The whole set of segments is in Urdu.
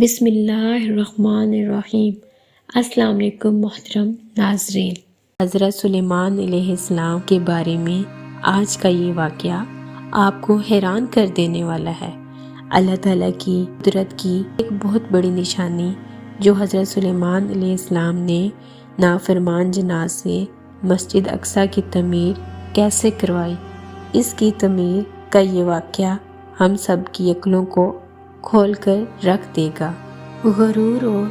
بسم اللہ الرحمن الرحیم۔ السلام علیکم محترم ناظرین، حضرت سلیمان علیہ السلام کے بارے میں آج کا یہ واقعہ آپ کو حیران کر دینے والا ہے۔ اللہ تعالیٰ کی قدرت کی ایک بہت بڑی نشانی جو حضرت سلیمان علیہ السلام نے نافرمان جنات سے مسجد اقصیٰ کی تعمیر کیسے کروائی، اس کی تعمیر کا یہ واقعہ ہم سب کی عقلوں کو کھول کر رکھ دے گا۔ غرور اور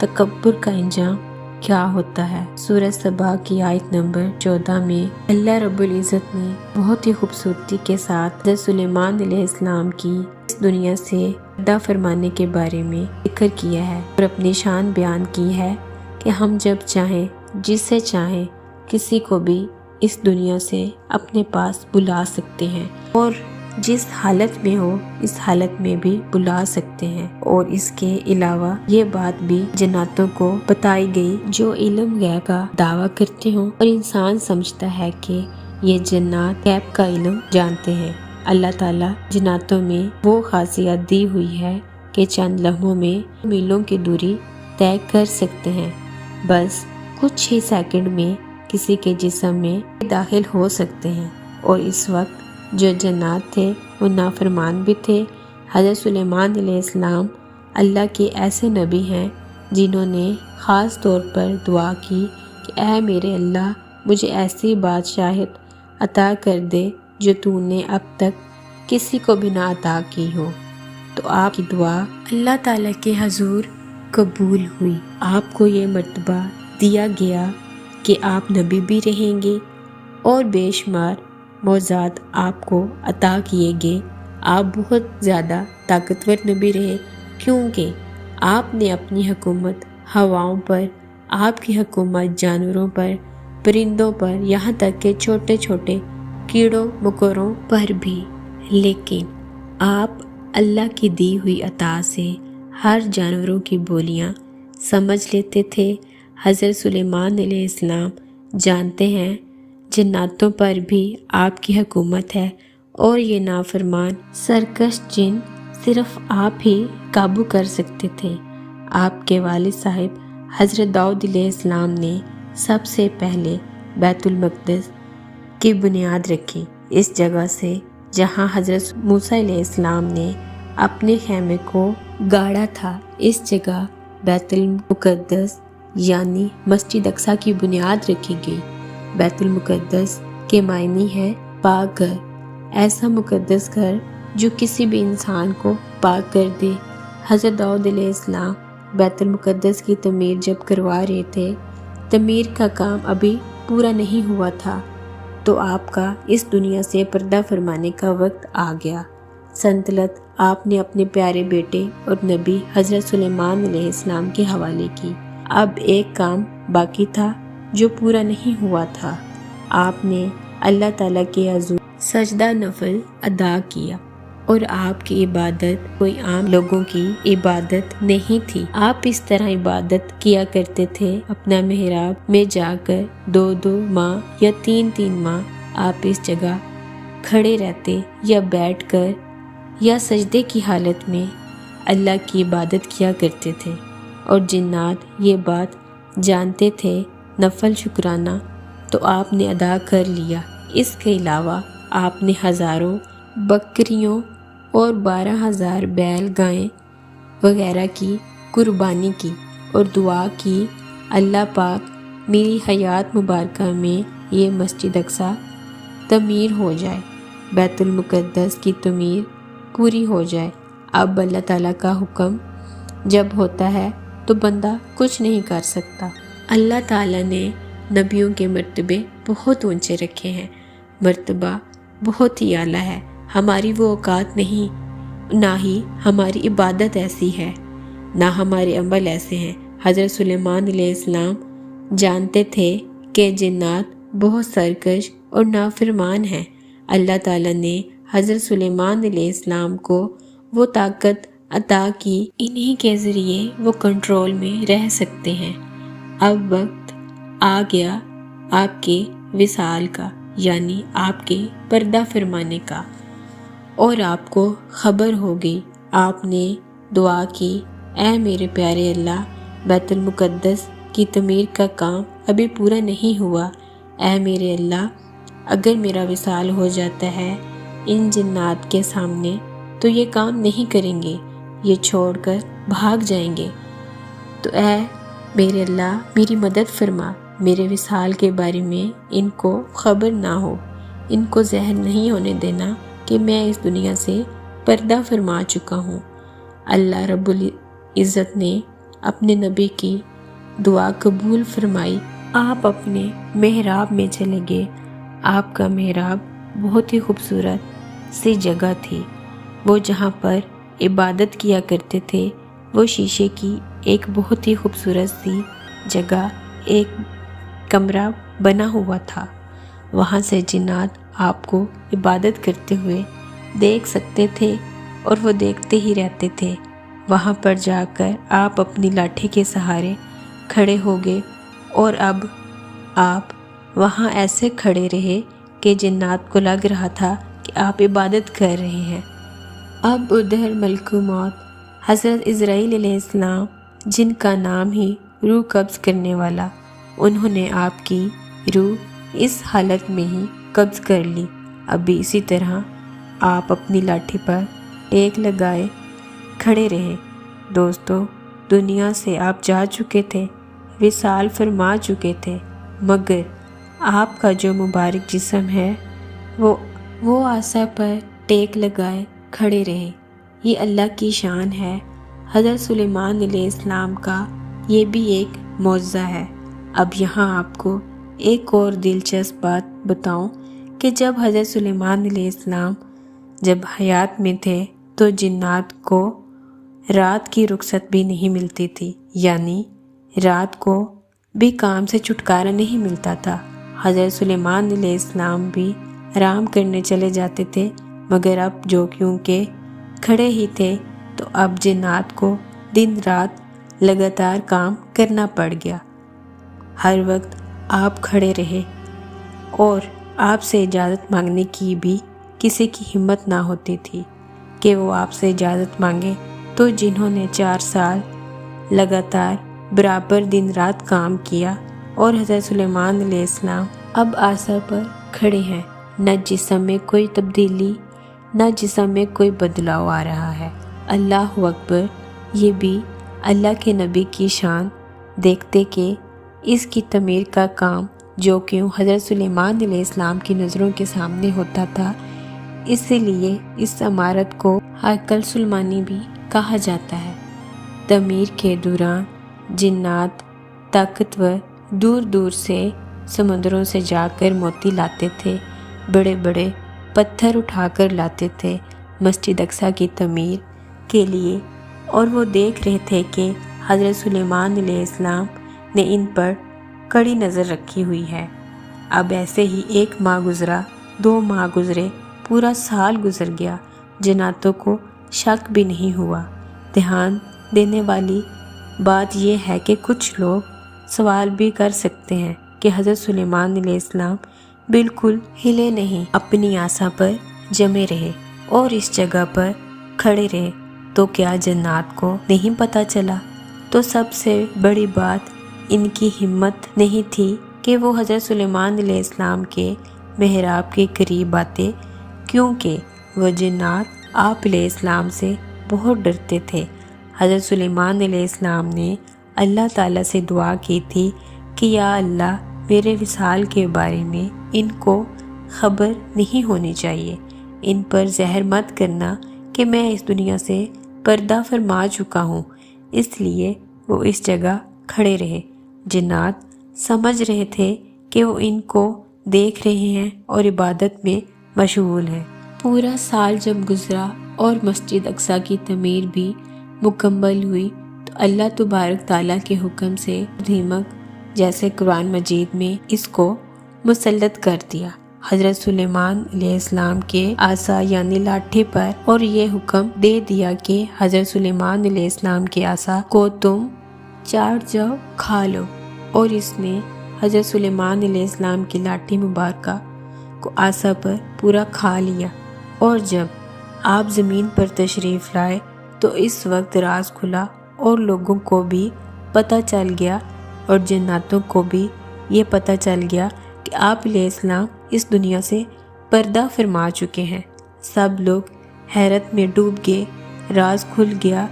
تکبر کا انجام کیا ہوتا ہے؟ سورہ سبا کی آیت نمبر 14 میں اللہ رب العزت نے بہت ہی خوبصورتی کے ساتھ حضرت سلیمان علیہ السلام کی اس دنیا سے پردہ فرمانے کے بارے میں ذکر کیا ہے اور اپنی شان بیان کی ہے کہ ہم جب چاہیں جس سے چاہیں کسی کو بھی اس دنیا سے اپنے پاس بلا سکتے ہیں اور جس حالت میں ہو اس حالت میں بھی بلا سکتے ہیں۔ اور اس کے علاوہ یہ بات بھی جناتوں کو بتائی گئی جو علم غیب کا دعویٰ کرتے ہوں اور انسان سمجھتا ہے کہ یہ جنات غیب کا علم جانتے ہیں۔ اللہ تعالیٰ جناتوں میں وہ خاصیت دی ہوئی ہے کہ چند لمحوں میں میلوں کی دوری طے کر سکتے ہیں، بس کچھ ہی سیکنڈ میں کسی کے جسم میں داخل ہو سکتے ہیں۔ اور اس وقت جو جنات تھے وہ نافرمان بھی تھے۔ حضرت سلیمان علیہ السلام اللہ کے ایسے نبی ہیں جنہوں نے خاص طور پر دعا کی کہ اے میرے اللہ، مجھے ایسی بادشاہت عطا کر دے جو تو نے اب تک کسی کو بھی نہ عطا کی ہو۔ تو آپ کی دعا اللہ تعالیٰ کے حضور قبول ہوئی۔ آپ کو یہ مرتبہ دیا گیا کہ آپ نبی بھی رہیں گے اور بے شمار معجزات آپ کو عطا کیے گئے۔ آپ بہت زیادہ طاقتور نبی رہے کیونکہ آپ نے اپنی حکومت ہواؤں پر، آپ کی حکومت جانوروں پر، پرندوں پر، یہاں تک کہ چھوٹے چھوٹے کیڑوں مکوڑوں پر بھی۔ لیکن آپ اللہ کی دی ہوئی عطا سے ہر جانوروں کی بولیاں سمجھ لیتے تھے۔ حضرت سلیمان علیہ السلام جانتے ہیں جناتوں پر بھی آپ کی حکومت ہے اور یہ نافرمان سرکش جن صرف آپ ہی قابو کر سکتے تھے۔ آپ کے والد صاحب حضرت داؤد علیہ السلام نے سب سے پہلے بیت المقدس کی بنیاد رکھی، اس جگہ سے جہاں حضرت موسیٰ علیہ السلام نے اپنے خیمے کو گاڑا تھا۔ اس جگہ بیت المقدس یعنی مسجد اقصیٰ کی بنیاد رکھی گئی۔ بیت المقدس کے معنی ہے پاک گھر، ایسا مقدس گھر جو کسی بھی انسان کو پاک کر دے۔ حضرت داؤد علیہ السلام بیت المقدس کی تعمیر جب کروا رہے تھے، تعمیر کا کام ابھی پورا نہیں ہوا تھا تو آپ کا اس دنیا سے پردہ فرمانے کا وقت آ گیا۔ سلطنت آپ نے اپنے پیارے بیٹے اور نبی حضرت سلیمان علیہ السلام کے حوالے کی۔ اب ایک کام باقی تھا جو پورا نہیں ہوا تھا۔ آپ نے اللہ تعالیٰ کے حضور سجدہ نفل ادا کیا اور آپ کی عبادت کوئی عام لوگوں کی عبادت نہیں تھی۔ آپ اس طرح عبادت کیا کرتے تھے، اپنا محراب میں جا کر 2 ماہ یا 3 ماہ آپ اس جگہ کھڑے رہتے یا بیٹھ کر یا سجدے کی حالت میں اللہ کی عبادت کیا کرتے تھے، اور جنات یہ بات جانتے تھے۔ نفل شکرانہ تو آپ نے ادا کر لیا، اس کے علاوہ آپ نے ہزاروں بکریوں اور 12,000 بیل گائیں وغیرہ کی قربانی کی اور دعا کی، اللہ پاک میری حیات مبارکہ میں یہ مسجد اقصیٰ تعمیر ہو جائے، بیت المقدس کی تعمیر پوری ہو جائے۔ اب اللہ تعالیٰ کا حکم جب ہوتا ہے تو بندہ کچھ نہیں کر سکتا۔ اللہ تعالیٰ نے نبیوں کے مرتبے بہت اونچے رکھے ہیں، مرتبہ بہت ہی اعلیٰ ہے۔ ہماری وہ اوقات نہیں، نہ ہی ہماری عبادت ایسی ہے، نہ ہمارے عمل ایسے ہیں۔ حضرت سلیمان علیہ السلام جانتے تھے کہ جنات بہت سرکش اور نافرمان ہیں۔ اللہ تعالیٰ نے حضرت سلیمان علیہ السلام کو وہ طاقت عطا کی، انہی کے ذریعے وہ کنٹرول میں رہ سکتے ہیں۔ اب وقت آ گیا آپ کے وصال کا، یعنی آپ کے پردہ فرمانے کا، اور آپ کو خبر ہو گئی۔ آپ نے دعا کی اے میرے پیارے اللہ، بیت المقدس کی تعمیر کا کام ابھی پورا نہیں ہوا۔ اے میرے اللہ، اگر میرا وصال ہو جاتا ہے ان جنات کے سامنے تو یہ کام نہیں کریں گے، یہ چھوڑ کر بھاگ جائیں گے۔ تو اے میرے اللہ میری مدد فرما، میرے وصال کے بارے میں ان کو خبر نہ ہو، ان کو ظاہر نہیں ہونے دینا کہ میں اس دنیا سے پردہ فرما چکا ہوں۔ اللہ رب العزت نے اپنے نبی کی دعا قبول فرمائی۔ آپ اپنے محراب میں چلے گئے۔ آپ کا محراب بہت ہی خوبصورت سی جگہ تھی۔ وہ جہاں پر عبادت کیا کرتے تھے وہ شیشے کی ایک بہت ہی خوبصورت سی جگہ، ایک کمرہ بنا ہوا تھا۔ وہاں سے جنات آپ کو عبادت کرتے ہوئے دیکھ سکتے تھے اور وہ دیکھتے ہی رہتے تھے۔ وہاں پر جا کر آپ اپنی لاٹھی کے سہارے کھڑے ہو گئے اور اب آپ وہاں ایسے کھڑے رہے کہ جنات کو لگ رہا تھا کہ آپ عبادت کر رہے ہیں۔ اب ادھر ملک موت حضرت عزرائیل علیہ السلام، جن کا نام ہی روح قبض کرنے والا، انہوں نے آپ کی روح اس حالت میں ہی قبض کر لی۔ اب بھی اسی طرح آپ اپنی لاٹھی پر ٹیک لگائے کھڑے رہے۔ دوستو، دنیا سے آپ جا چکے تھے، وصال فرما چکے تھے، مگر آپ کا جو مبارک جسم ہے وہ عصا پر ٹیک لگائے کھڑے رہے۔ یہ اللہ کی شان ہے۔ حضرت سلیمان علیہ السلام کا یہ بھی ایک معجزہ ہے۔ اب یہاں آپ کو ایک اور دلچسپ بات بتاؤں کہ جب حضرت سلیمان علیہ السلام جب حیات میں تھے تو جنات کو رات کی رخصت بھی نہیں ملتی تھی، یعنی رات کو بھی کام سے چھٹکارا نہیں ملتا تھا۔ حضرت سلیمان علیہ السلام بھی آرام کرنے چلے جاتے تھے، مگر اب جو کیونکہ کھڑے ہی تھے تو اب جنات کو دن رات لگاتار کام کرنا پڑ گیا۔ ہر وقت آپ کھڑے رہے اور آپ سے اجازت مانگنے کی بھی کسی کی ہمت نہ ہوتی تھی کہ وہ آپ سے اجازت مانگے۔ تو جنہوں نے 4 سال لگاتار برابر دن رات کام کیا اور حضرت سلیمان علیہ السلام اب عصا پر کھڑے ہیں، نہ جسم میں کوئی تبدیلی، نہ جسم میں کوئی بدلاؤ آ رہا ہے۔ اللہ اکبر! یہ بھی اللہ کے نبی کی شان۔ دیکھتے کہ اس کی تعمیر کا کام جو کیوں حضرت سلیمان علیہ السلام کی نظروں کے سامنے ہوتا تھا، اسی لیے اس عمارت کو ہیکل سلیمانی بھی کہا جاتا ہے۔ تعمیر کے دوران جنات طاقتور دور دور سے سمندروں سے جا کر موتی لاتے تھے، بڑے بڑے پتھر اٹھا کر لاتے تھے مسجد اقصی کی تعمیر کے لیے، اور وہ دیکھ رہے تھے کہ حضرت سلیمان علیہ السلام نے ان پر کڑی نظر رکھی ہوئی ہے۔ اب ایسے ہی 1 ماہ گزرا، 2 ماہ گزرے، پورا سال گزر گیا، جناتوں کو شک بھی نہیں ہوا۔ دھیان دینے والی بات یہ ہے کہ کچھ لوگ سوال بھی کر سکتے ہیں کہ حضرت سلیمان علیہ السلام بالکل ہلے نہیں، اپنی عصا پر جمے رہے اور اس جگہ پر کھڑے رہے، تو کیا جنات کو نہیں پتہ چلا؟ تو سب سے بڑی بات ان کی ہمت نہیں تھی کہ وہ حضرت سلیمان علیہ السلام کے محراب کے قریب آتے، کیونکہ وہ جنات آپ علیہ السلام سے بہت ڈرتے تھے۔ حضرت سلیمان علیہ السلام نے اللہ تعالیٰ سے دعا کی تھی کہ یا اللہ، میرے وصال کے بارے میں ان کو خبر نہیں ہونی چاہیے، ان پر زہر مت کرنا کہ میں اس دنیا سے پردہ فرما چکا ہوں۔ اس لیے وہ اس جگہ کھڑے رہے۔ جنات سمجھ رہے تھے کہ وہ ان کو دیکھ رہے ہیں اور عبادت میں مشغول ہیں۔ پورا سال جب گزرا اور مسجد اقصی کی تعمیر بھی مکمل ہوئی تو اللہ تبارک تعالیٰ کے حکم سے دیمک جیسے قرآن مجید میں اس کو مسلط کر دیا حضرت سلیمان علیہ السلام کے عصا یعنی لاٹھی پر، اور یہ حکم دے دیا کہ حضرت سلیمان علیہ السلام کے عصا کو تم چاٹ جاؤ، کھا لو، اور اس نے حضرت سلیمان علیہ السلام کی لاٹھی مبارکہ کو عصا پر پورا کھا لیا۔ اور جب آپ زمین پر تشریف لائے تو اس وقت راز کھلا اور لوگوں کو بھی پتہ چل گیا اور جناتوں کو بھی یہ پتہ چل گیا کہ آپ علیہ السلام اس دنیا سے پردہ فرما چکے ہیں۔ سب لوگ حیرت میں ڈوب گئے، راز کھل گیا۔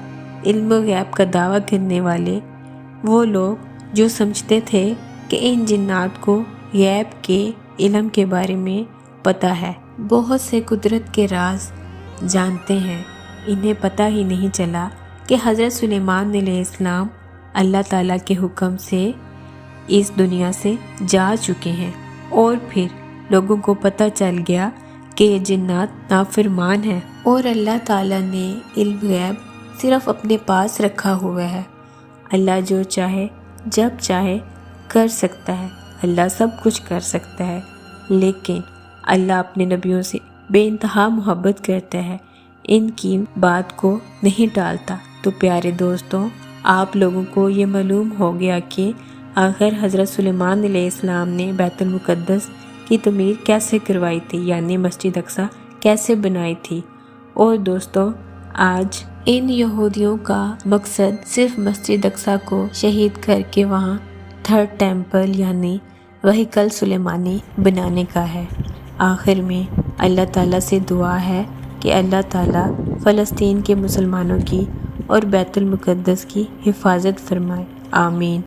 علم غیب کا دعویٰ کرنے والے وہ لوگ جو سمجھتے تھے کہ ان جنات کو غیب کے علم کے بارے میں پتہ ہے، بہت سے قدرت کے راز جانتے ہیں، انہیں پتہ ہی نہیں چلا کہ حضرت سلیمان علیہ السلام اللہ تعالیٰ کے حکم سے اس دنیا سے جا چکے ہیں۔ اور پھر لوگوں کو پتہ چل گیا کہ یہ جنات نافرمان ہیں اور اللہ تعالیٰ نے علم غیب صرف اپنے پاس رکھا ہوا ہے۔ اللہ جو چاہے جب چاہے کر سکتا ہے، اللہ سب کچھ کر سکتا ہے، لیکن اللہ اپنے نبیوں سے بے انتہا محبت کرتا ہے، ان کی بات کو نہیں ٹالتا۔ تو پیارے دوستوں، آپ لوگوں کو یہ معلوم ہو گیا کہ آخر حضرت سلیمان علیہ السلام نے بیت المقدس کی تعمیر کیسے کروائی تھی، یعنی مسجد اقصی کیسے بنائی تھی۔ اور دوستوں، آج ان یہودیوں کا مقصد صرف مسجد اقصی کو شہید کر کے وہاں تھرڈ ٹیمپل یعنی وہیکل سلیمانی بنانے کا ہے۔ آخر میں اللہ تعالیٰ سے دعا ہے کہ اللہ تعالیٰ فلسطین کے مسلمانوں کی اور بیت المقدس کی حفاظت فرمائے، آمین۔